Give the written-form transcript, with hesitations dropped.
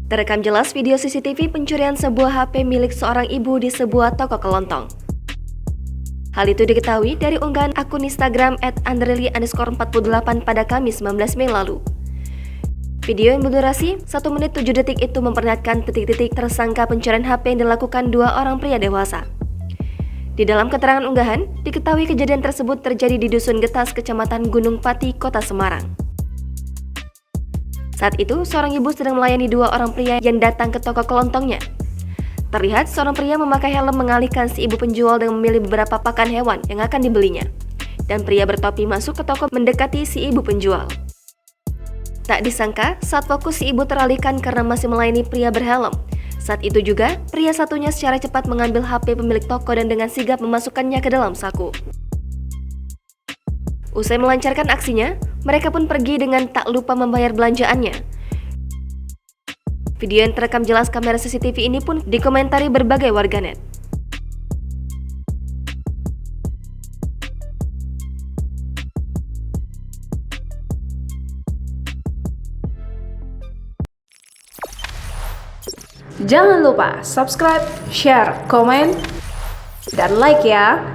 Terekam jelas video CCTV pencurian sebuah HP milik seorang ibu di sebuah toko kelontong. Hal itu diketahui dari unggahan akun Instagram @andreli_48 pada Kamis 19 Mei lalu. Video yang berdurasi 1 menit 7 detik itu memperlihatkan titik-titik tersangka pencurian HP yang dilakukan dua orang pria dewasa. Di dalam keterangan unggahan, diketahui kejadian tersebut terjadi di Dusun Getas, Kecamatan Gunung Pati, Kota Semarang. Saat itu, seorang ibu sedang melayani dua orang pria yang datang ke toko kelontongnya. Terlihat seorang pria memakai helm mengalihkan si ibu penjual dengan memilih beberapa pakan hewan yang akan dibelinya. Dan pria bertopi masuk ke toko mendekati si ibu penjual. Tak disangka, saat fokus si ibu teralihkan karena masih melayani pria berhelm. Saat itu juga, pria satunya secara cepat mengambil HP pemilik toko dan dengan sigap memasukkannya ke dalam saku. Usai melancarkan aksinya, mereka pun pergi dengan tak lupa membayar belanjaannya. Video yang terekam jelas kamera CCTV ini pun dikomentari berbagai warganet. Jangan lupa subscribe, share, komen, dan like ya!